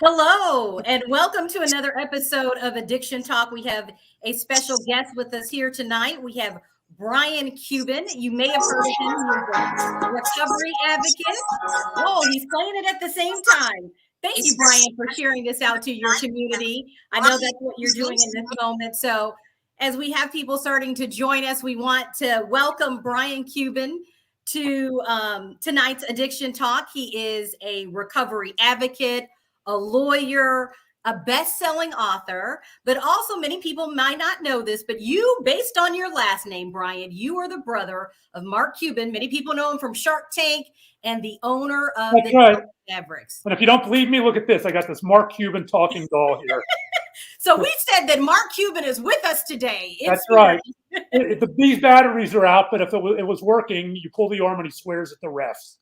Hello, and welcome to another episode of Addiction Talk. We have a special guest with us here tonight. We have Brian Cuban. You may have heard of him. He is a recovery advocate. Oh, he's playing it at the same time. Thank you, Brian, for sharing this out to your community. I know that's what you're doing in this moment. So, as we have people starting to join us, we want to welcome Brian Cuban to tonight's Addiction Talk. He is a recovery advocate, a lawyer, a best-selling author, but also many people might not know this, but you, based on your last name, Brian, you are the brother of Mark Cuban. Many people know him from Shark Tank and the owner of That's the right. Dallas Mavericks. And if you don't believe me, look at this. I got this Mark Cuban talking doll here. So we said that Mark Cuban is with us today. That's right. These batteries are out, but if it was working, you pull the arm and he swears at the refs.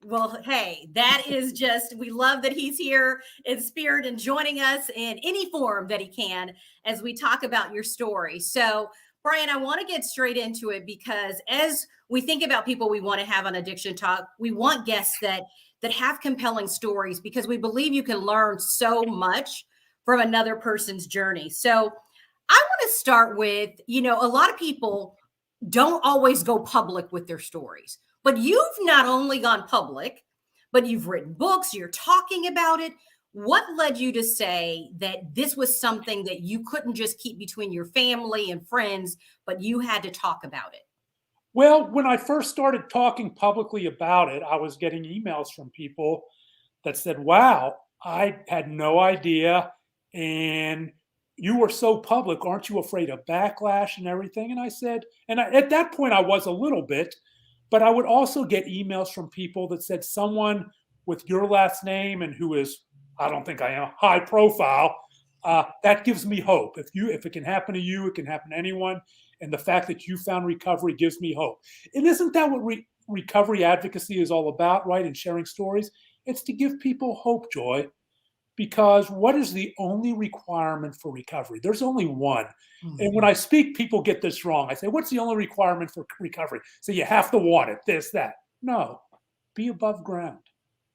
Well, hey, that is just, we love that he's here in spirit and joining us in any form that he can as we talk about your story. So, Brian, I want to get straight into it because as we think about people we want to have on Addiction Talk, we want guests that have compelling stories because we believe you can learn so much from another person's journey. So, I want to start with, a lot of people don't always go public with their stories. But you've not only gone public, but you've written books, you're talking about it. What led you to say that this was something that you couldn't just keep between your family and friends, but you had to talk about it? Well, when I first started talking publicly about it, I was getting emails from people that said, wow, I had no idea. And you were so public. Aren't you afraid of backlash and everything? And I said, at that point, I was a little bit. But I would also get emails from people that said someone with your last name and who is, I don't think I am, high profile, that gives me hope. If it can happen to you, it can happen to anyone. And the fact that you found recovery gives me hope. And isn't that what recovery advocacy is all about, right? And sharing stories? It's to give people hope, Joy. Because what is the only requirement for recovery? There's only one. Mm-hmm. And when I speak, people get this wrong. I say, what's the only requirement for recovery? So you have to want it, this, that. No, be above ground.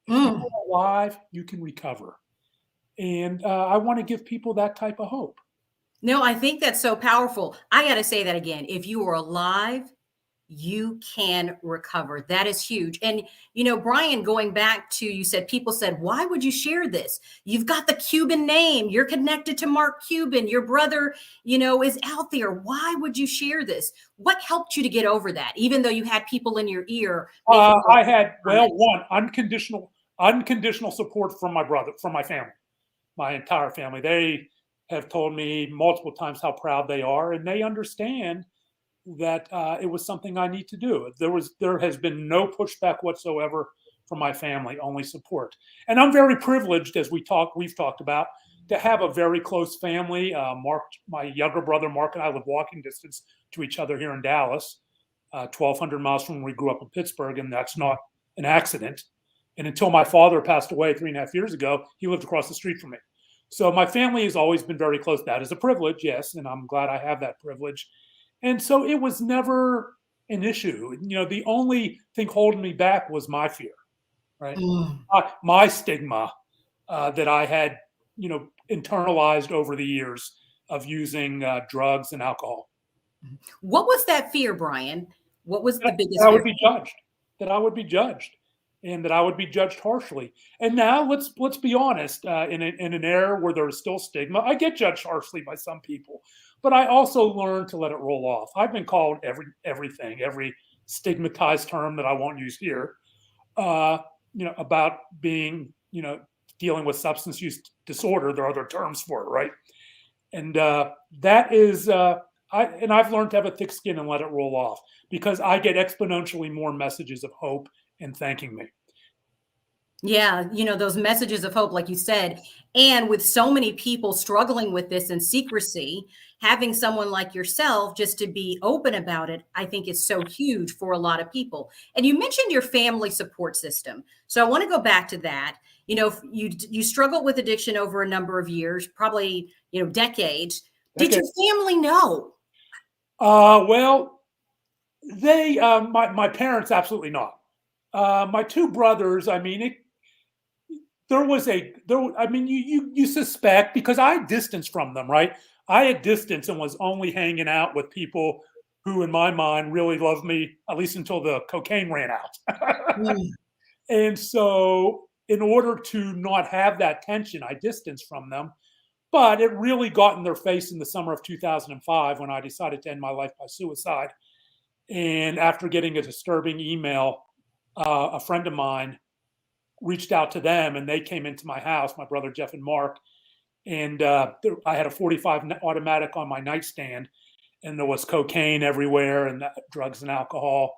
If you're alive, you can recover. And I want to give people that type of hope. No, I think that's so powerful. I got to say that again. If you are alive, you can recover. That is huge. And, Brian, going back to, you said, people said, why would you share this? You've got the Cuban name. You're connected to Mark Cuban. Your brother, is out there. Why would you share this? What helped you to get over that? Even though you had people in your ear. I had, one, unconditional support from my brother, from my family, my entire family. They have told me multiple times how proud they are, and they understand that it was something I need to do. There has been no pushback whatsoever from my family, only support. And I'm very privileged, as we've talked about, to have a very close family. Mark, my younger brother, Mark, and I live walking distance to each other here in Dallas, 1,200 miles from where we grew up in Pittsburgh, and that's not an accident. And until my father passed away 3.5 years ago, he lived across the street from me. So my family has always been very close. That is a privilege, yes, and I'm glad I have that privilege. And so it was never an issue. The only thing holding me back was my fear, right? My stigma that I had, internalized over the years of using drugs and alcohol. What was that fear, Brian? What was the biggest fear? That I would be judged, and that I would be judged harshly. And now let's be honest. In an era where there is still stigma, I get judged harshly by some people. But I also learned to let it roll off. I've been called everything, every stigmatized term that I won't use here, about being, dealing with substance use disorder. There are other terms for it, right? And that is, I've learned to have a thick skin and let it roll off because I get exponentially more messages of hope and thanking me. Yeah, those messages of hope, like you said, and with so many people struggling with this in secrecy, having someone like yourself just to be open about it, I think is so huge for a lot of people. And you mentioned your family support system. So I want to go back to that. You struggled with addiction over a number of years, probably, decades. Did your family know? Well, they, my parents, absolutely not. My two brothers, I mean, you suspect, because I distanced from them, right? I had distanced and was only hanging out with people who, in my mind, really loved me, at least until the cocaine ran out. And so, in order to not have that tension, I distanced from them. But it really got in their face in the summer of 2005 when I decided to end my life by suicide. And after getting a disturbing email, a friend of mine reached out to them, and they came into my house, my brother Jeff and Mark. And I had a 45 automatic on my nightstand, and there was cocaine everywhere and drugs and alcohol.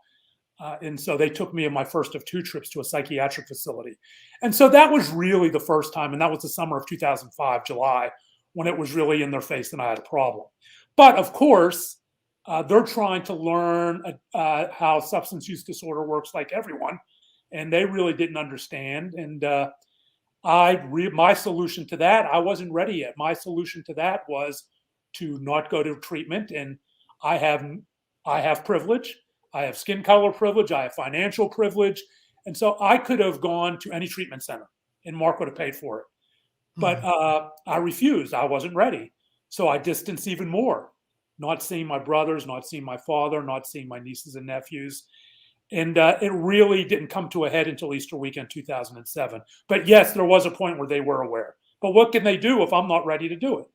And so they took me on my first of 2 trips to a psychiatric facility. And so that was really the first time. And that was the summer of 2005, July, when it was really in their face and I had a problem. But of course, they're trying to learn how substance use disorder works, like everyone. And they really didn't understand. And my solution to that, I wasn't ready yet. My solution to that was to not go to treatment. And I have privilege. I have skin color privilege. I have financial privilege. And so I could have gone to any treatment center and Mark would have paid for it. But I refused. I wasn't ready. So I distanced even more, not seeing my brothers, not seeing my father, not seeing my nieces and nephews. And it really didn't come to a head until Easter weekend 2007. But yes, there was a point where they were aware. But what can they do if I'm not ready to do it?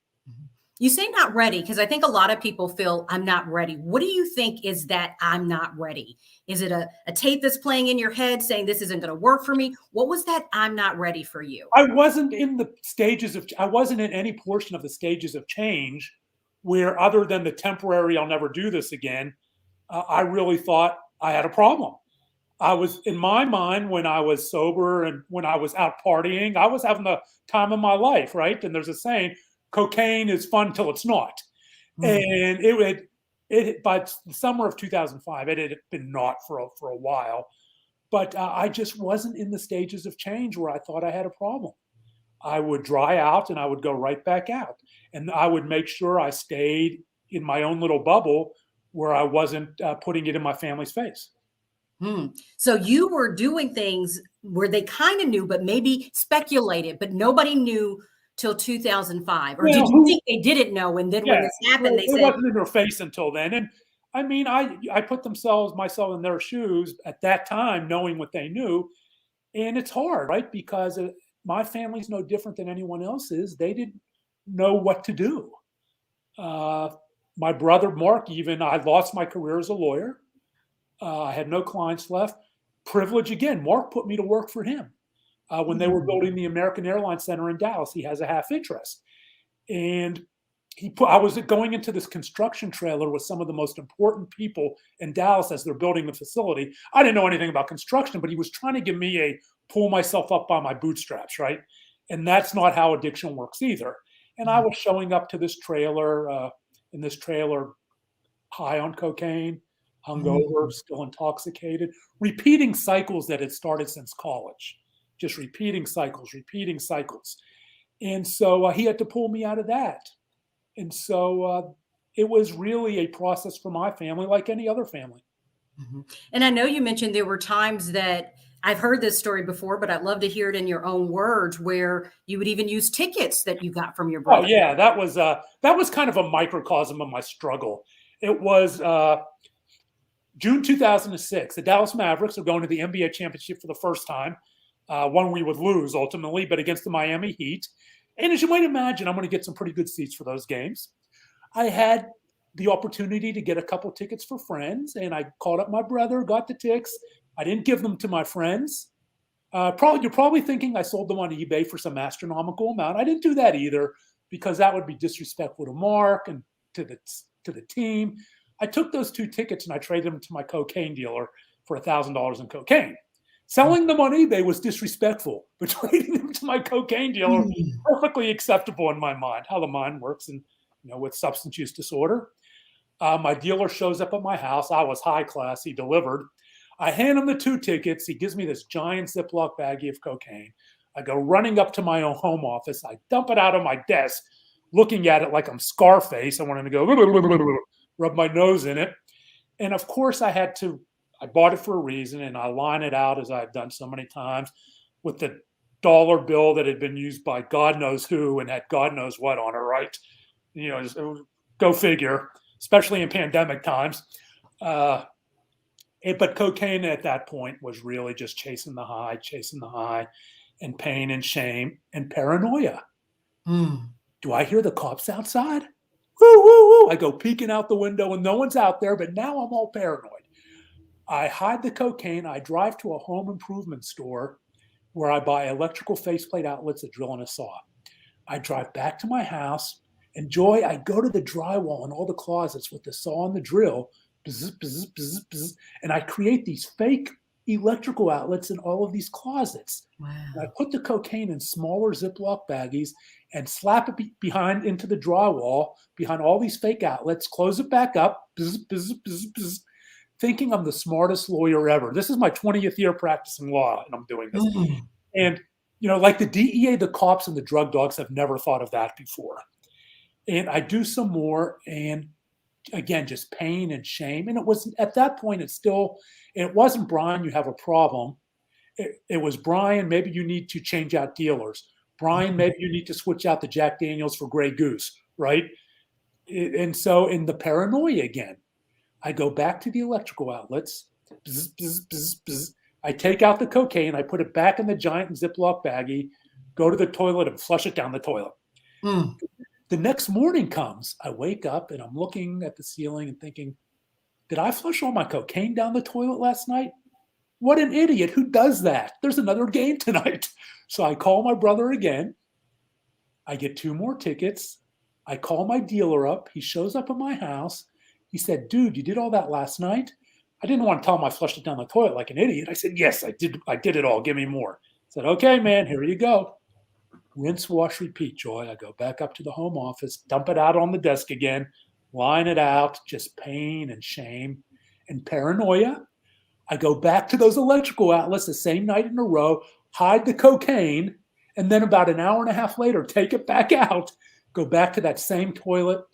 You say not ready, because I think a lot of people feel I'm not ready. What do you think is that I'm not ready? Is it a tape that's playing in your head saying this isn't going to work for me? What was that I'm not ready for you? I wasn't in any portion of the stages of change where, other than the temporary, I'll never do this again, I really thought I had a problem. I was, in my mind, when I was sober and when I was out partying, I was having the time of my life, right? And there's a saying, cocaine is fun till it's not. And by the summer of 2005, it had been not for a while. But I just wasn't in the stages of change where I thought I had a problem. I would dry out and I would go right back out. And I would make sure I stayed in my own little bubble where I wasn't putting it in my family's face. So you were doing things where they kind of knew, but maybe speculated, but nobody knew till 2005. Or did you think they didn't know? And then when this happened, they said it wasn't in their face until then. And I mean, I put myself in their shoes at that time, knowing what they knew. And it's hard, right? Because my family's no different than anyone else's. They didn't know what to do. My brother, Mark, even, I lost my career as a lawyer. I had no clients left. Privilege again. Mark put me to work for him. When they were building the American Airlines Center in Dallas, he has a half interest. And I was going into this construction trailer with some of the most important people in Dallas as they're building the facility. I didn't know anything about construction, but he was trying to give me a pull myself up by my bootstraps, right? And that's not how addiction works either. And I was showing up to this trailer, high on cocaine, hungover, still intoxicated, repeating cycles that had started since college, just repeating cycles. And so he had to pull me out of that. And so it was really a process for my family, like any other family. And I know you mentioned there were times that I've heard this story before, but I'd love to hear it in your own words, where you would even use tickets that you got from your brother. Oh yeah, that was kind of a microcosm of my struggle. It was June 2006. The Dallas Mavericks are going to the NBA championship for the first time. One we would lose ultimately, but against the Miami Heat. And as you might imagine, I'm going to get some pretty good seats for those games. I had the opportunity to get a couple tickets for friends, and I called up my brother, got the tickets. I didn't give them to my friends. You're probably thinking I sold them on eBay for some astronomical amount. I didn't do that either, because that would be disrespectful to Mark and to the team. I took those 2 tickets and I traded them to my cocaine dealer for $1,000 in cocaine. Selling them on eBay was disrespectful, but trading them to my cocaine dealer perfectly acceptable in my mind, how the mind works, and with substance use disorder. My dealer shows up at my house. I was high class. He delivered. I hand him the 2 tickets. He gives me this giant Ziploc baggie of cocaine. I go running up to my own home office. I dump it out on my desk, looking at it like I'm Scarface. I wanted to go rub my nose in it. And of course, I bought it for a reason, and I line it out, as I've done so many times, with the dollar bill that had been used by God knows who and had God knows what on it, right? Go figure, especially in pandemic times. But cocaine at that point was really just chasing the high, and pain and shame and paranoia. Do I hear the cops outside? Woo, woo, woo. I go peeking out the window and no one's out there, but now I'm all paranoid. I hide the cocaine. I drive to a home improvement store where I buy electrical faceplate outlets, a drill, and a saw. I drive back to my house. And Joy, I go to the drywall and all the closets with the saw and the drill, bzz, bzz, bzz, bzz, and I create these fake electrical outlets in all of these closets. Wow. I put the cocaine in smaller Ziploc baggies and slap it behind into the drywall behind all these fake outlets, close it back up, bzz, bzz, bzz, bzz, thinking I'm the smartest lawyer ever. This is my 20th year practicing law, and I'm doing this. And, like the DEA, the cops, and the drug dogs have never thought of that before. And I do some more, and again, just pain and shame. And it was at that point, it wasn't Brian, you have a problem. It was Brian, maybe you need to change out dealers. Brian, maybe you need to switch out the Jack Daniels for Grey Goose, right? And so in the paranoia again, I go back to the electrical outlets. Bzz, bzz, bzz, bzz. I take out the cocaine. I put it back in the giant Ziploc baggie, go to the toilet and flush it down the toilet. The next morning comes. I wake up and I'm looking at the ceiling and thinking, did I flush all my cocaine down the toilet last night? What an idiot. Who does that? There's another game tonight. So I call my brother again. I get 2 more tickets. I call my dealer up. He shows up at my house. He said, dude, you did all that last night? I didn't want to tell him I flushed it down the toilet like an idiot. I said, yes, I did. I did it all. Give me more. I said, okay, man, here you go. Rinse, wash, repeat, Joy. I go back up to the home office, dump it out on the desk again, line it out, just pain and shame and paranoia. I go back to those electrical outlets the same night in a row, hide the cocaine, and then about an hour and a half later, take it back out, go back to that same toilet,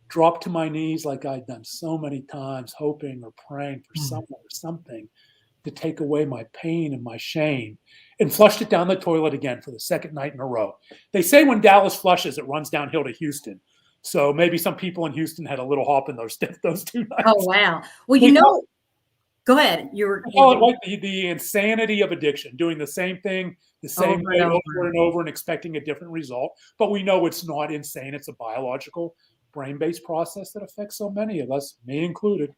drop to my knees like I'd done so many times, hoping or praying for someone or something to take away my pain and my shame, and flushed it down the toilet again for the second night in a row. They say when Dallas flushes, it runs downhill to Houston. So maybe some people in Houston had a little hop in those 2 nights. Oh, wow. Well, go ahead. I call it like the insanity of addiction, doing the same thing, the same way over and over and expecting a different result. But we know it's not insane. It's a biological brain-based process that affects so many of us, me included.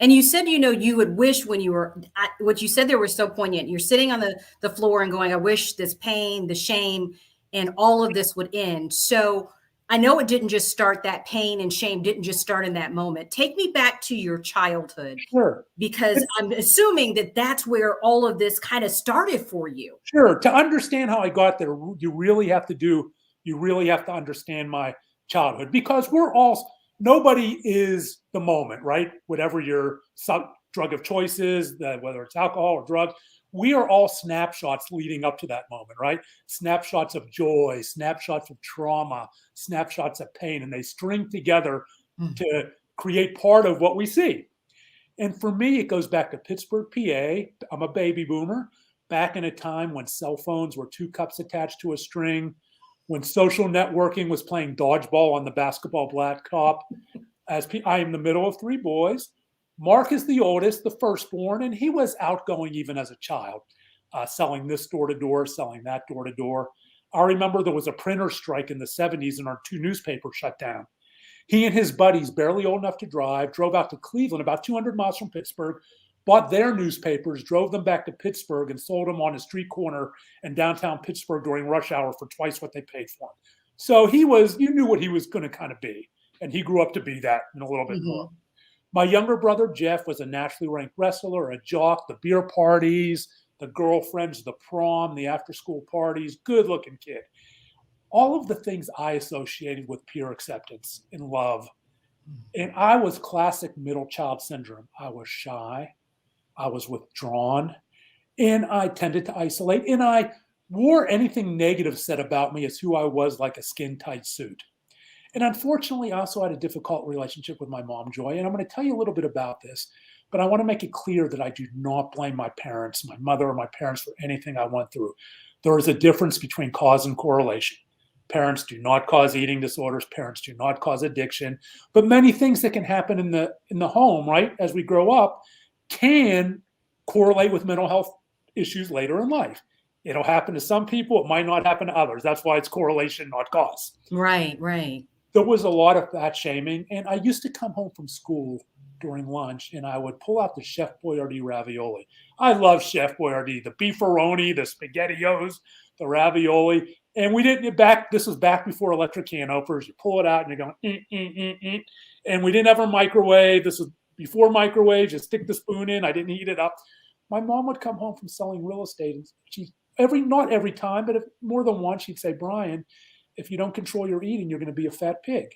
And you said, you would wish when you were, what you said there was so poignant. You're sitting on the floor and going, I wish this pain, the shame, and all of this would end. So I know it didn't just start, that pain and shame didn't just start in that moment. Take me back to your childhood. Sure. Because I'm assuming that that's where all of this kind of started for you. Sure. To understand how I got there, you really have to understand my childhood, because nobody is the moment, right? Whatever your drug of choice is, whether it's alcohol or drugs, we are all snapshots leading up to that moment, right? Snapshots of joy, snapshots of trauma, snapshots of pain, and they string together to create part of what we see. And for me, it goes back to Pittsburgh, PA. I'm a baby boomer, back in a time when cell phones were 2 cups attached to a string, when social networking was playing dodgeball on the basketball blacktop. I am the middle of 3 boys. Mark is the oldest, the firstborn, and he was outgoing even as a child, selling this door to door, selling that door to door. I remember there was a printer strike in the 70s and our 2 newspapers shut down. He and his buddies, barely old enough to drive, drove out to Cleveland, about 200 miles from Pittsburgh, bought their newspapers, drove them back to Pittsburgh, and sold them on a street corner in downtown Pittsburgh during rush hour for twice what they paid for them. So you knew what he was going to kind of be, and he grew up to be that and a little bit more. My younger brother, Jeff, was a nationally ranked wrestler, a jock, the beer parties, the girlfriends, the prom, the after-school parties, good-looking kid. All of the things I associated with peer acceptance and love. And I was classic middle child syndrome. I was shy. I was withdrawn. And I tended to isolate. And I wore anything negative said about me as who I was, like a skin-tight suit. And unfortunately, I also had a difficult relationship with my mom, Joy. And I'm going to tell you a little bit about this, but I want to make it clear that I do not blame my parents, my mother or my parents, for anything I went through. There is a difference between cause and correlation. Parents do not cause eating disorders. Parents do not cause addiction. But many things that can happen in the home, right, as we grow up, can correlate with mental health issues later in life. It'll happen to some people. It might not happen to others. That's why it's correlation, not cause. Right, right. There was a lot of fat shaming. And I used to come home from school during lunch and I would pull out the Chef Boyardee ravioli. I love Chef Boyardee, the beefaroni, the SpaghettiOs, the ravioli. And we didn't this was back before electric can openers. You pull it out and you're going, and we didn't have a microwave. This was before microwaves. You stick the spoon in. I didn't heat it up. My mom would come home from selling real estate, and not every time, but more than once, she'd say, Brian, if you don't control your eating, you're going to be a fat pig.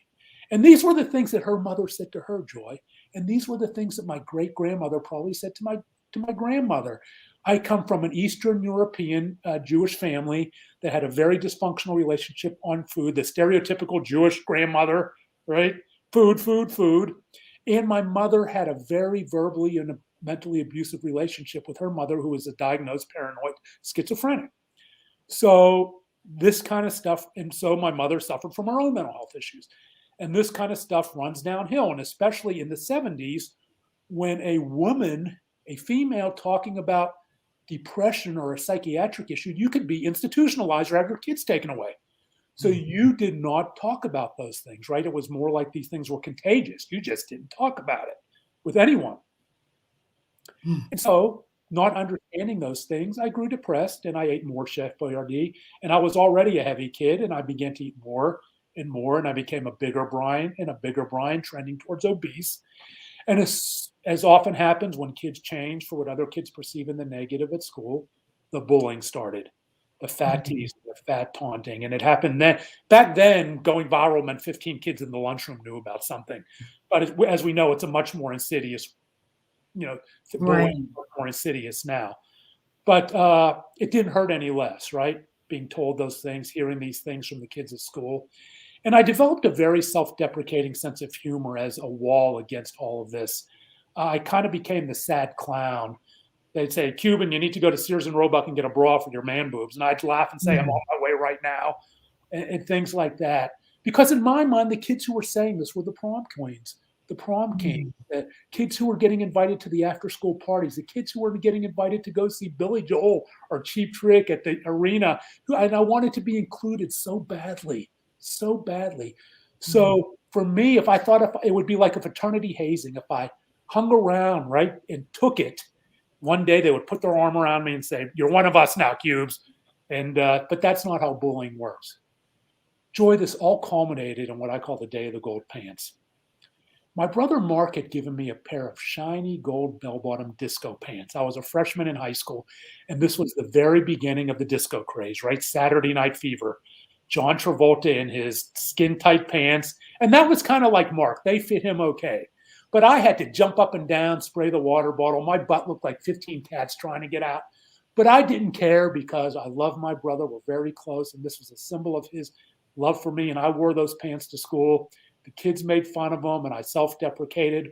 And these were the things that her mother said to her, Joy. And these were the things that my great-grandmother probably said to my grandmother. I come from an Eastern European Jewish family that had a very dysfunctional relationship on food, the stereotypical Jewish grandmother, right? Food, food, food. And my mother had a very verbally and mentally abusive relationship with her mother, who was a diagnosed paranoid schizophrenic. So this kind of stuff, and so my mother suffered from her own mental health issues. And this kind of stuff runs downhill, and especially in the 70s, when a female talking about depression or a psychiatric issue, you could be institutionalized or have your kids taken away. So you did not talk about those things, right? It was more like these things were contagious. You just didn't talk about it with anyone. And so, not understanding those things, I grew depressed and I ate more Chef Boyardee. And I was already a heavy kid and I began to eat more and more. And I became a bigger Brian and a bigger Brian, trending towards obese. And as often happens when kids change for what other kids perceive in the negative at school, the bullying started, the fat teasing, the fat taunting. And it happened then. Back then, going viral meant 15 kids in the lunchroom knew about something. But as we know, it's a much more insidious, bullying is more insidious now. But it didn't hurt any less, right? Being told those things, hearing these things from the kids at school. And I developed a very self-deprecating sense of humor as a wall against all of this. I kind of became the sad clown. They'd say, Cuban, you need to go to Sears and Roebuck and get a bra for your man boobs. And I'd laugh and say, I'm on my way right now, and things like that. Because in my mind, the kids who were saying this were the prom queens, the prom kings, the kids who were getting invited to the after-school parties, the kids who were getting invited to go see Billy Joel or Cheap Trick at the arena. And I wanted to be included so badly. So for me, if it would be like a fraternity hazing, if I hung around, right, and took it, one day they would put their arm around me and say, you're one of us now, Cubes. And but that's not how bullying works. Joy, this all culminated in what I call the day of the gold pants. My brother Mark had given me a pair of shiny gold bell-bottom disco pants. I was a freshman in high school, and this was the very beginning of the disco craze, right? Saturday Night Fever. John Travolta in his skin-tight pants. And that was kind of like Mark. They fit him okay. But I had to jump up and down, spray the water bottle. My butt looked like 15 cats trying to get out. But I didn't care because I love my brother. We're very close, and this was a symbol of his love for me. And I wore those pants to school. The kids made fun of them, and I self-deprecated.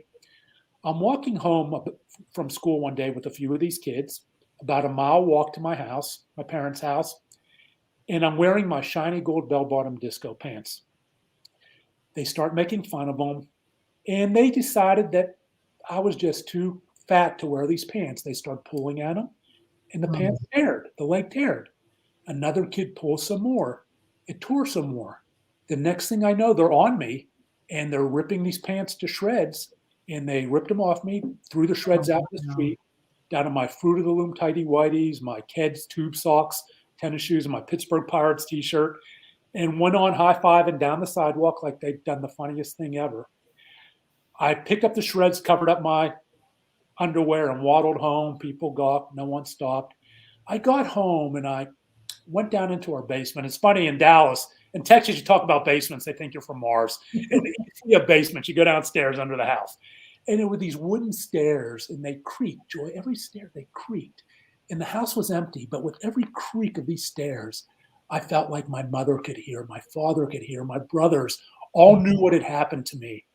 I'm walking home from school one day with a few of these kids, about a mile walk to my house, my parents' house. And I'm wearing my shiny gold bell-bottom disco pants. They start making fun of them, and they decided that I was just too fat to wear these pants. They start pulling at them, and the pants teared. The leg teared. Another kid pulls some more. It tore some more. The next thing I know, they're on me, and they're ripping these pants to shreds, and they ripped them off me, threw the shreds out the street, down to my Fruit of the Loom tighty whities, my Keds tube socks, tennis shoes, and my Pittsburgh Pirates t-shirt, and went on high-fiving down the sidewalk like they'd done the funniest thing ever. I picked up the shreds, covered up my underwear, and waddled home. People gawked. No one stopped. I got home, and I went down into our basement. It's funny, in Dallas, in Texas, you talk about basements, they think you're from Mars. And you see a basement, you go downstairs under the house. And there were these wooden stairs, and they creaked. Joy, every stair, they creaked. And the house was empty, but with every creak of these stairs, I felt like my mother could hear, my father could hear, my brothers all knew what had happened to me,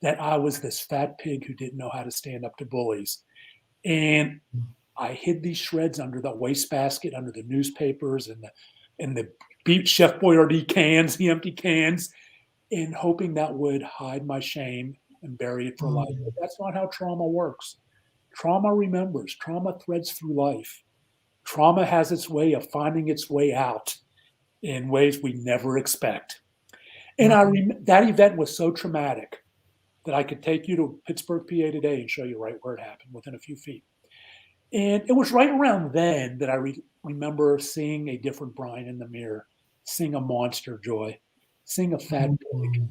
that I was this fat pig who didn't know how to stand up to bullies. And I hid these shreds under the wastebasket, under the newspapers and the beat Chef Boyardee cans, the empty cans, in hoping that would hide my shame and bury it for life. But that's not how trauma works. Trauma remembers. Trauma threads through life. Trauma has its way of finding its way out in ways we never expect. And that event was so traumatic that I could take you to Pittsburgh, PA today and show you right where it happened, within a few feet. And it was right around then that I remember seeing a different Brian in the mirror, seeing a monster Joy, seeing a fat pig,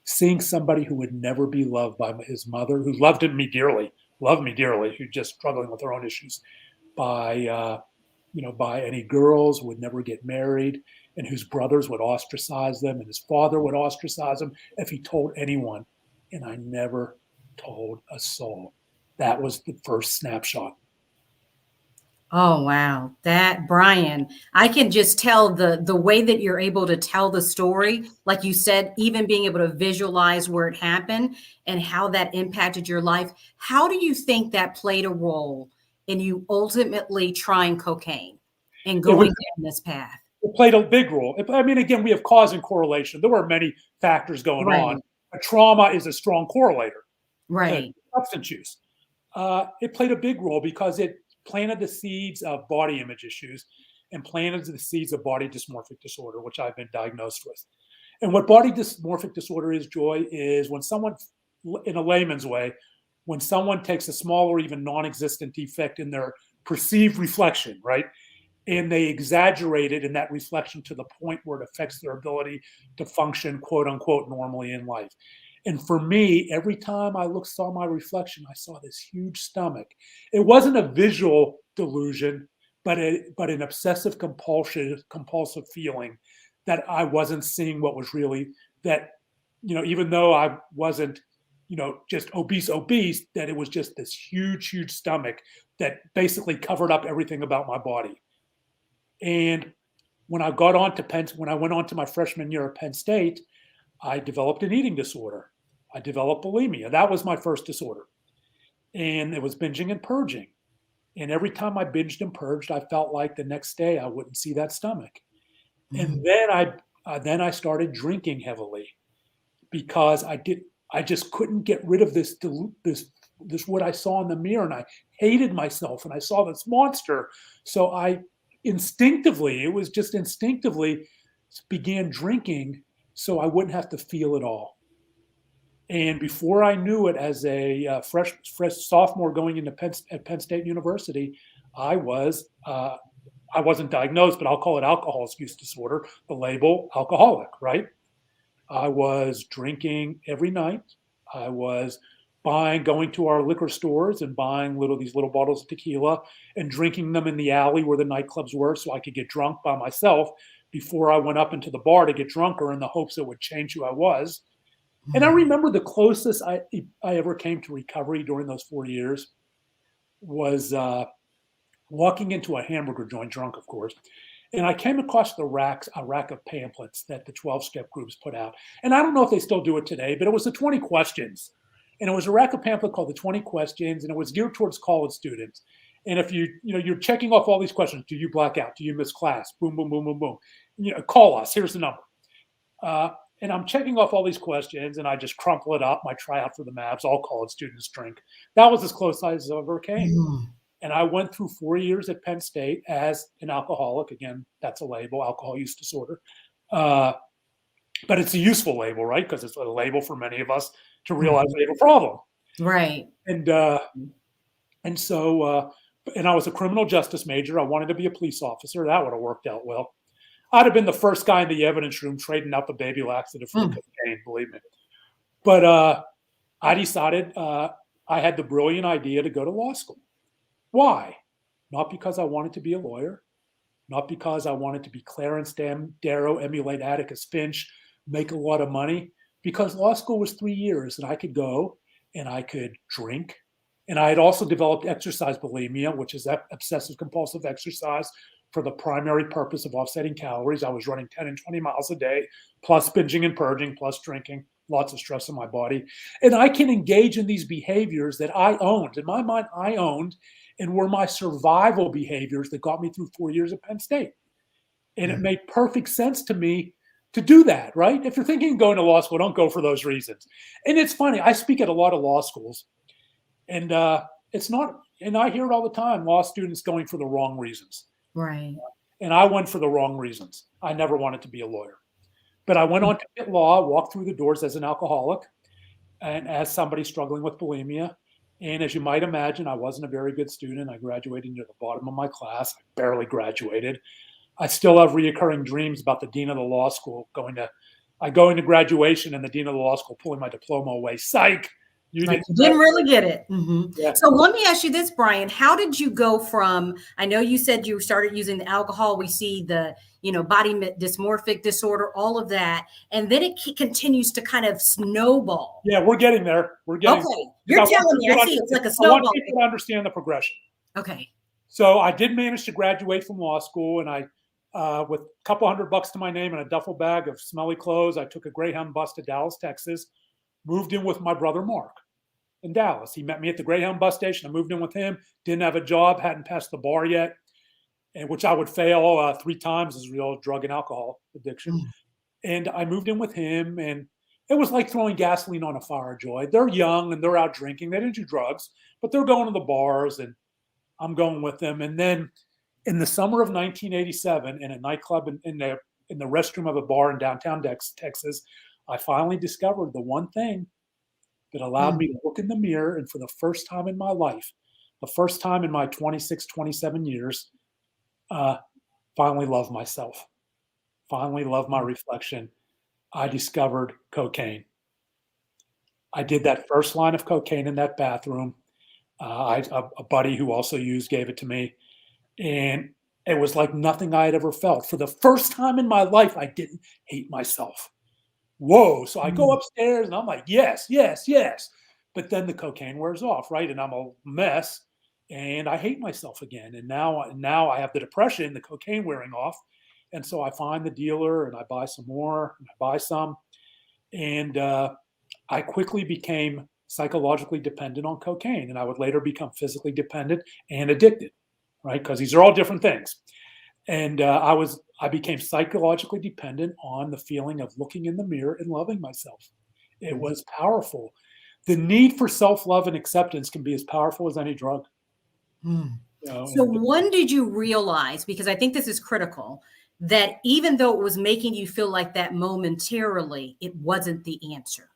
seeing somebody who would never be loved by his mother, who loved me dearly, who's just struggling with her own issues, by any girls, would never get married, and whose brothers would ostracize them, and his father would ostracize him if he told anyone. And I never told a soul. That was the first snapshot. Oh, wow. That, Brian, I can just tell the way that you're able to tell the story, like you said, even being able to visualize where it happened and how that impacted your life. How do you think that played a role in you ultimately trying cocaine and going down this path? It played a big role. I mean, again, we have cause and correlation. There were many factors going on. But trauma is a strong correlator to substance use. It played a big role because it planted the seeds of body image issues and planted the seeds of body dysmorphic disorder, which I've been diagnosed with. And what body dysmorphic disorder is, Joy, is when someone, in a layman's way, when someone takes a small or even non-existent defect in their perceived reflection, right? And they exaggerate it in that reflection to the point where it affects their ability to function, quote unquote, normally in life. And for me, every time I saw my reflection, I saw this huge stomach. It wasn't a visual delusion, but an obsessive compulsive feeling that I wasn't seeing what was really, that, even though I wasn't, just obese, that it was just this huge stomach that basically covered up everything about my body. And when I went on to my freshman year at Penn State, I developed an eating disorder. I developed bulimia. That was my first disorder. And it was binging and purging. And every time I binged and purged, I felt like the next day I wouldn't see that stomach. And then I started drinking heavily because I just couldn't get rid of this what I saw in the mirror, and I hated myself, and I saw this monster. So I instinctively began drinking so I wouldn't have to feel it all. And before I knew it, as a fresh sophomore going into Penn State University, I wasn't diagnosed, but I'll call it alcohol use disorder, the label alcoholic, right? I was drinking every night. I was going to our liquor stores and buying these little bottles of tequila and drinking them in the alley where the nightclubs were so I could get drunk by myself before I went up into the bar to get drunker in the hopes it would change who I was. And I remember the closest I ever came to recovery during those 4 years was walking into a hamburger joint, drunk, of course. And I came across a rack of pamphlets that the 12-step groups put out. And I don't know if they still do it today, but it was the 20 questions. And it was a rack of pamphlet called the 20 questions, and it was geared towards college students. And if you're checking off all these questions, do you black out? Do you miss class? Boom, boom, boom, boom, boom. Call us. Here's the number. And I'm checking off all these questions, and I just crumple it up. My tryout for the Mavs, all college students drink. That was as close as I ever came. And I went through 4 years at Penn State as an alcoholic. Again, that's a label, alcohol use disorder. But it's a useful label, right? Because it's a label for many of us to realize we have a problem. Right. And so I was a criminal justice major. I wanted to be a police officer. That would have worked out well. I'd have been the first guy in the evidence room trading out the baby laxative for cocaine, believe me. But I decided I had the brilliant idea to go to law school. Why? Not because I wanted to be a lawyer, not because I wanted to be Clarence Darrow, emulate Atticus Finch, make a lot of money, because law school was 3 years and I could go and I could drink. And I had also developed exercise bulimia, which is that obsessive compulsive exercise for the primary purpose of offsetting calories. I was running 10 and 20 miles a day, plus binging and purging, plus drinking. lots of stress on my body. And I can engage in these behaviors that I owned. In my mind, I owned and were my survival behaviors that got me through 4 years at Penn State. And it made perfect sense to me to do that, right? If you're thinking of going to law school, don't go for those reasons. And it's funny, I speak at a lot of law schools, and it's not, and I hear it all the time, law students going for the wrong reasons. Right. And I went for the wrong reasons. I never wanted to be a lawyer. But I went on to get law, walked through the doors as an alcoholic and as somebody struggling with bulimia. And as you might imagine, I wasn't a very good student. I graduated near the bottom of my class. I barely graduated. I still have reoccurring dreams about the dean of the law school I go into graduation and the dean of the law school pulling my diploma away. Psych. You didn't really get it. Mm-hmm. Yeah. So let me ask you this, Brian. How did you go from, I know you said you started using the alcohol. We see the, body dysmorphic disorder, all of that. And then it continues to kind of snowball. Yeah, we're getting there. Okay. You're telling me. I see it's like a snowball. I want people to understand the progression. Okay. So I did manage to graduate from law school, and I, with a couple $100 to my name and a duffel bag of smelly clothes, I took a Greyhound bus to Dallas, Texas, moved in with my brother, Mark, in Dallas. He met me at the Greyhound bus station. I moved in with him, didn't have a job, hadn't passed the bar yet, and which I would fail 3 times as real drug and alcohol addiction. And I moved in with him, and it was like throwing gasoline on a fire, Joy. They're young and they're out drinking. They didn't do drugs, but they're going to the bars, and I'm going with them. And then in the summer of 1987, in a nightclub in the restroom of a bar in downtown Texas, I finally discovered the one thing that allowed me to look in the mirror, and for the first time in my life, the first time in my 26, 27 years, finally love myself, finally love my reflection. I discovered cocaine. I did that first line of cocaine in that bathroom. A buddy who also used gave it to me, and it was like nothing I had ever felt. For the first time in my life, I didn't hate myself. Whoa. So I go upstairs and I'm like, yes, yes, yes. But then the cocaine wears off, right? And I'm a mess and I hate myself again. And now I have the depression, the cocaine wearing off. And so I find the dealer and I buy some more, and I buy some. And I quickly became psychologically dependent on cocaine. And I would later become physically dependent and addicted, right? Because these are all different things. And I became psychologically dependent on the feeling of looking in the mirror and loving myself. It was powerful. The need for self-love and acceptance can be as powerful as any drug. So when did you realize, because I think this is critical, that even though it was making you feel like that momentarily, it wasn't the answer?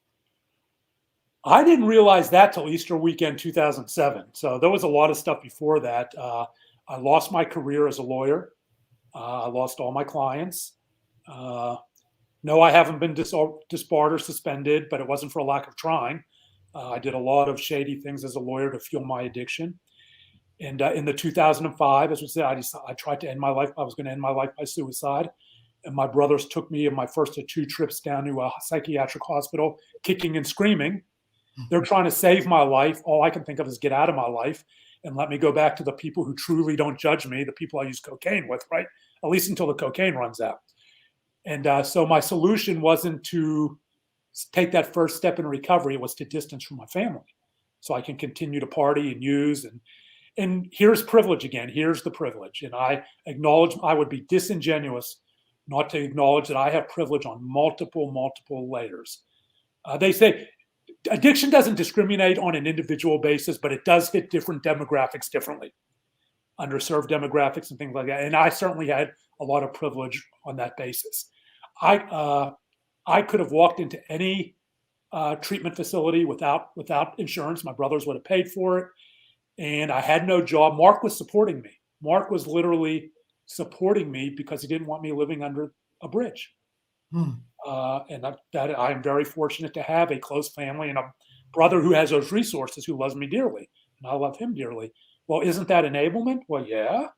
I didn't realize that till Easter weekend 2007. So there was a lot of stuff before that. I lost my career as a lawyer. I lost all my clients. No, I haven't been disbarred or suspended, but it wasn't for a lack of trying. I did a lot of shady things as a lawyer to fuel my addiction. And in the 2005, as we said, I tried to end my life. I was going to end my life by suicide. And my brothers took me in my first of 2 trips down to a psychiatric hospital, kicking and screaming. They're trying to save my life. All I can think of is get out of my life and let me go back to the people who truly don't judge me, the people I use cocaine with, right? At least until the cocaine runs out. And so my solution wasn't to take that first step in recovery. It was to distance from my family so I can continue to party and use. And here's privilege again. Here's the privilege. And I acknowledge I would be disingenuous not to acknowledge that I have privilege on multiple layers. They say addiction doesn't discriminate on an individual basis, but it does hit different demographics differently, underserved demographics and things like that. And I certainly had a lot of privilege on that basis. I could have walked into any treatment facility without insurance. My brothers would have paid for it. And I had no job. Mark was supporting me. Mark was literally supporting me because he didn't want me living under a bridge. And I'm very fortunate to have a close family and a brother who has those resources, who loves me dearly, and I love him dearly. Well, isn't that enablement? Well, yeah,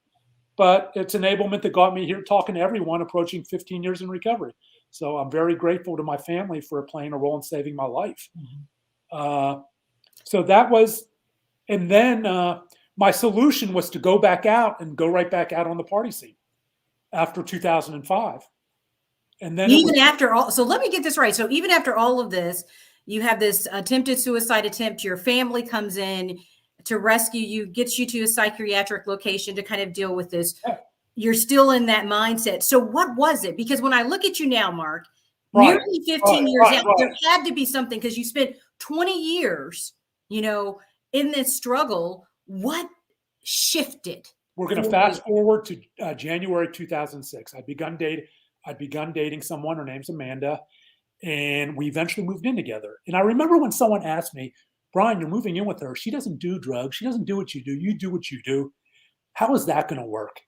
but it's enablement that got me here talking to everyone approaching 15 years in recovery. So I'm very grateful to my family for playing a role in saving my life. So that was, and then my solution was to go back out and go right back out on the party scene after 2005. And then even after all, so let me get this right. So even after all of this, you have this attempted suicide attempt. Your family comes in to rescue you, gets you to a psychiatric location to kind of deal with this. yeah, You're still in that mindset. So what was it? Because when I look at you now, Mark, right, nearly 15 years right, out, right. there had to be something, because you spent 20 years, in this struggle. What shifted? We're going to fast forward to January 2006. I'd begun dating someone. Her name's Amanda, and we eventually moved in together. And I remember when someone asked me, "Brian, you're moving in with her. She doesn't do drugs. She doesn't do what you do. You do what you do. How is that going to work?"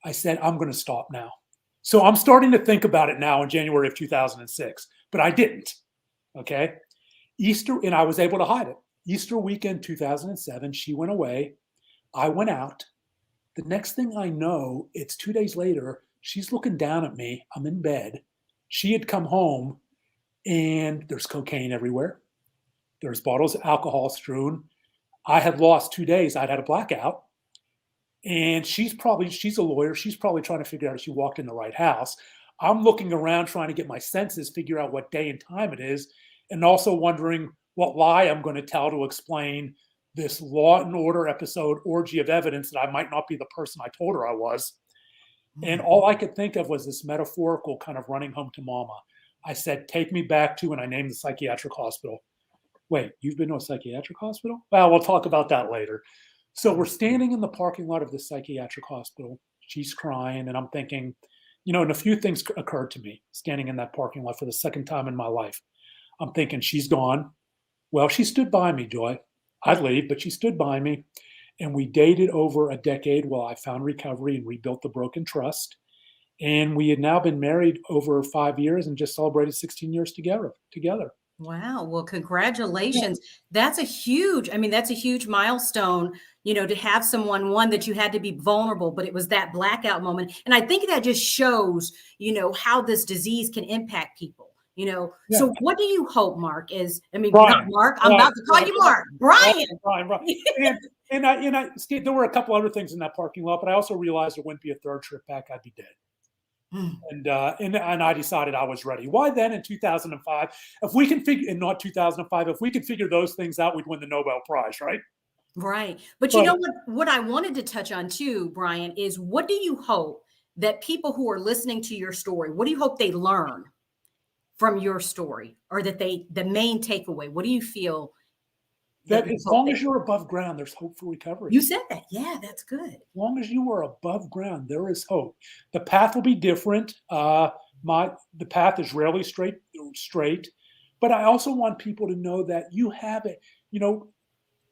I said, "I'm going to stop now." So I'm starting to think about it now in January of 2006, but I didn't. Okay. Easter, and I was able to hide it. Easter weekend 2007, she went away. I went out. The next thing I know, it's 2 days later, she's looking down at me. I'm in bed. She had come home, and there's cocaine everywhere. There's bottles of alcohol strewn. I had lost 2 days. I'd had a blackout. And she's a lawyer. She's probably trying to figure out if she walked in the right house. I'm looking around trying to get my senses, figure out what day and time it is, and also wondering what lie I'm going to tell to explain this Law and Order episode orgy of evidence that I might not be the person I told her I was. And all I could think of was this metaphorical kind of running home to mama. I said, "Take me back to," and I named the psychiatric hospital. "Wait, you've been to a psychiatric hospital?" "Well, we'll talk about that later." So we're standing in the parking lot of the psychiatric hospital. She's crying, and I'm thinking, and a few things occurred to me standing in that parking lot for the second time in my life. I'm thinking, she's gone. Well, she stood by me, Joy. I'd leave, but she stood by me. And we dated over a decade while I found recovery and rebuilt the broken trust. And we had now been married over 5 years and just celebrated 16 years together. Wow. Well, Yeah. congratulations. That's a huge milestone, to have someone, one, that you had to be vulnerable, but it was that blackout moment. And I think that just shows, how this disease can impact people, Yeah. So what do you hope, Mark, Brian, not Mark, I'm about to call you Mark, Brian. Brian. And Steve, there were a couple other things in that parking lot, but I also realized there wouldn't be a third trip back. I'd be dead. And I decided I was ready. Why then in 2005? If we can figure, in not 2005, if we could figure those things out, we'd win the Nobel Prize, right? Right. But you know what I wanted to touch on too, Brian, is what do you hope that people who are listening to your story, what do you hope they learn from your story, or that the main takeaway? What do you feel? That as long as you're above ground, there's hope for recovery. You said that. Yeah, that's good. As long as you are above ground, there is hope. The path will be different. The path is rarely straight, but I also want people to know that you have it.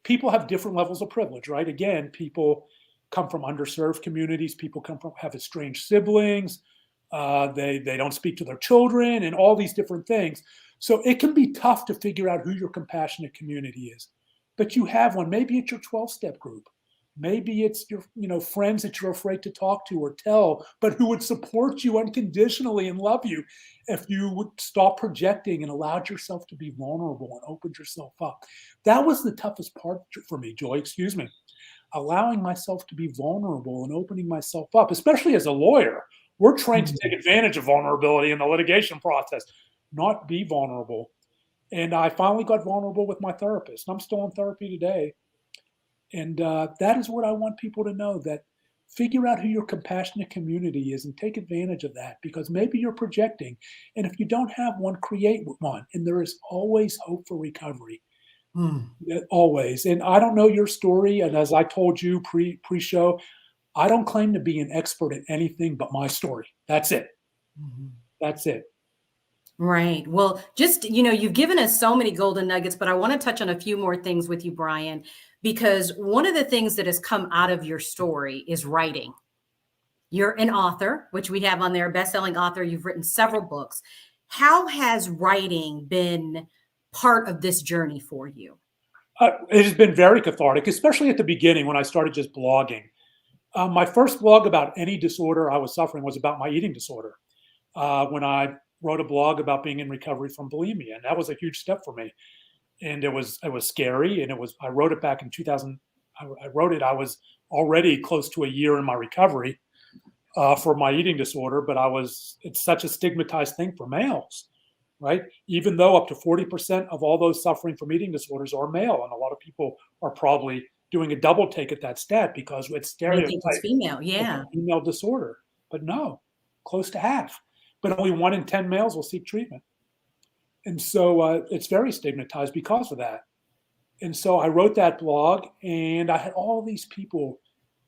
People have different levels of privilege, right? Again, people come from underserved communities. People have estranged siblings. They don't speak to their children, and all these different things. So it can be tough to figure out who your compassionate community is. But you have one. Maybe it's your 12-step group. Maybe it's your friends that you're afraid to talk to or tell, but who would support you unconditionally and love you if you would stop projecting and allowed yourself to be vulnerable and opened yourself up. That was the toughest part for me, Joy, excuse me. Allowing myself to be vulnerable and opening myself up, especially as a lawyer. We're trained to take advantage of vulnerability in the litigation process, not be vulnerable. And I finally got vulnerable with my therapist. I'm still in therapy today. And that is what I want people to know, that figure out who your compassionate community is and take advantage of that, because maybe you're projecting. And if you don't have one, create one. And there is always hope for recovery. Always. And I don't know your story. And as I told you pre-show, I don't claim to be an expert at anything but my story. That's it. That's it. Right. Well, just, you've given us so many golden nuggets, but I want to touch on a few more things with you, Brian, because one of the things that has come out of your story is writing. You're an author, which we have on there, best-selling author. You've written several books. How has writing been part of this journey for you? It has been very cathartic, especially at the beginning when I started just blogging. My first blog about any disorder I was suffering was about my eating disorder. When I wrote a blog about being in recovery from bulimia, and that was a huge step for me. And it was scary, and I wrote it back in 2000. I wrote it. I was already close to a year in my recovery. for my eating disorder, but it's such a stigmatized thing for males, right? Even though up to 40% of all those suffering from eating disorders are male. And a lot of people are probably doing a double take at that stat because it's They think it's stereotyped female. as Yeah. a female disorder. But no, close to half. But only 1 in 10 males will seek treatment. And so it's very stigmatized because of that. And so I wrote that blog, and I had all these people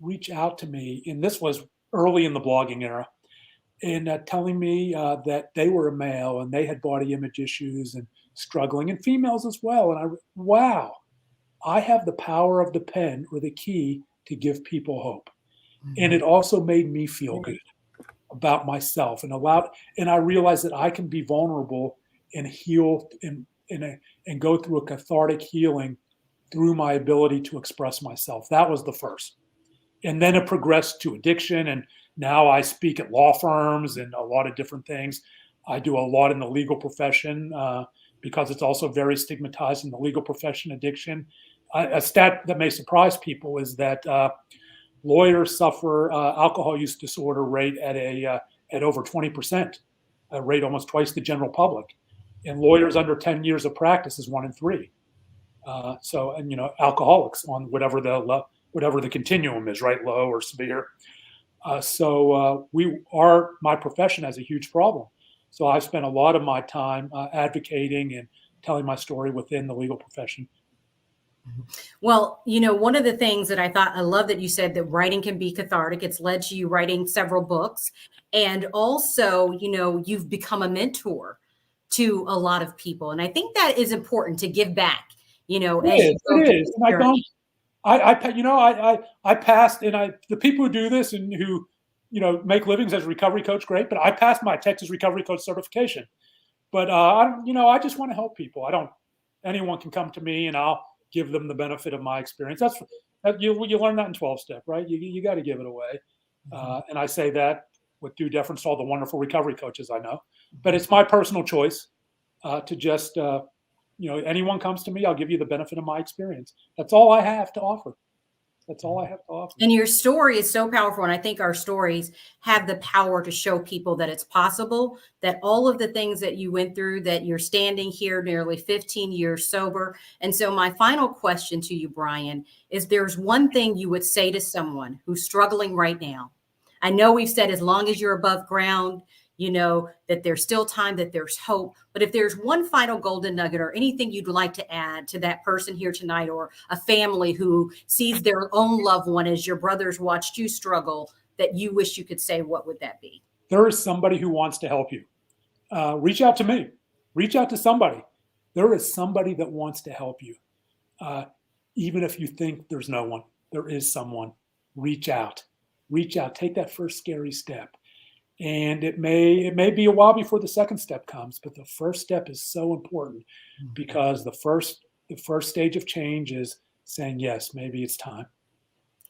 reach out to me. And this was early in the blogging era, and telling me that they were a male and they had body image issues and struggling, and females as well. And wow, I have the power of the pen or the key to give people hope. And it also made me feel good about myself and I realized that I can be vulnerable and heal and go through a cathartic healing through my ability to express myself. That was the first. And then it progressed to addiction. And now I speak at law firms and a lot of different things. I do a lot in the legal profession because it's also very stigmatized in the legal profession, addiction. A stat that may surprise people is that lawyers suffer alcohol use disorder rate at over 20%, a rate almost twice the general public. And lawyers under 10 years of practice is 1 in 3. Alcoholics on whatever the continuum is, right? Low or severe. My profession has a huge problem. So I've spent a lot of my time advocating and telling my story within the legal profession. Well, one of the things that I love that you said that writing can be cathartic. It's led to you writing several books. And also, you've become a mentor to a lot of people. And I think that is important to give back, as you go through this journey. I passed, and the people who do this and who, make livings as a recovery coach, great. But I passed my Texas recovery coach certification. But I just want to help people. Anyone can come to me, and I'll give them the benefit of my experience. You learn that in 12-step, right? You got to give it away. And I say that with due deference to all the wonderful recovery coaches I know. But it's my personal choice to just. Anyone comes to me, I'll give you the benefit of my experience. That's all I have to offer. And your story is so powerful. And I think our stories have the power to show people that it's possible, that all of the things that you went through, that you're standing here nearly 15 years sober. And so my final question to you, Brian, is there's one thing you would say to someone who's struggling right now. I know we've said as long as you're above ground, that there's still time, that there's hope. But if there's one final golden nugget or anything you'd like to add to that person here tonight, or a family who sees their own loved one as your brothers watched you struggle, that you wish you could say, what would that be? There is somebody who wants to help you. Reach out to me. Reach out to somebody. There is somebody that wants to help you. Even if you think there's no one, there is someone. Reach out. Take that first scary step. And it may be a while before the second step comes, but the first step is so important because the first stage of change is saying, yes, maybe it's time.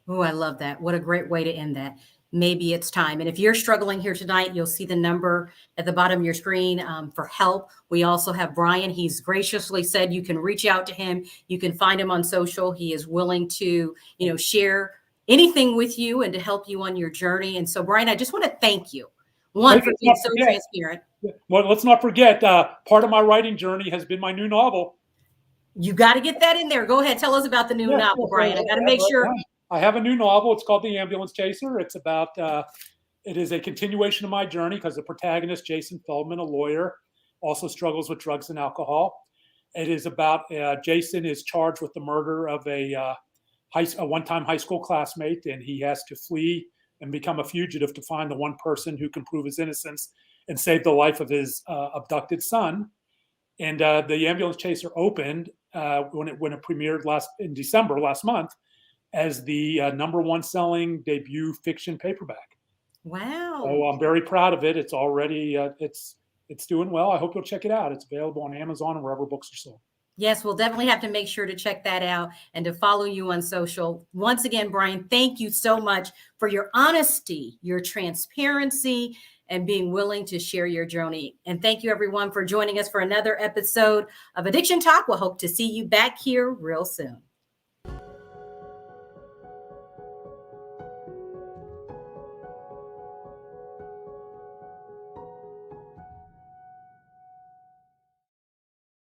Oh, I love that. What a great way to end that. Maybe it's time. And if you're struggling here tonight, you'll see the number at the bottom of your screen for help. We also have Brian. He's graciously said you can reach out to him. You can find him on social. He is willing to, share anything with you and to help you on your journey. And so, Brian, I just want to thank you. One, for being so transparent. Well, let's not forget, part of my writing journey has been my new novel. You got to get that in there. Go ahead. Tell us about the new novel, Brian. I got to make sure. I have a new novel. It's called The Ambulance Chaser. It's about, it is a continuation of my journey because the protagonist, Jason Feldman, a lawyer, also struggles with drugs and alcohol. It is about Jason is charged with the murder of a one-time high school classmate, and he has to flee and become a fugitive to find the one person who can prove his innocence and save the life of his abducted son. And the Ambulance Chaser opened when it premiered in December last month as the #1 selling debut fiction paperback. Wow! So I'm very proud of it. It's already it's doing well. I hope you'll check it out. It's available on Amazon and wherever books are sold. Yes, we'll definitely have to make sure to check that out and to follow you on social. Once again, Brian, thank you so much for your honesty, your transparency, and being willing to share your journey. And thank you, everyone, for joining us for another episode of Addiction Talk. We'll hope to see you back here real soon.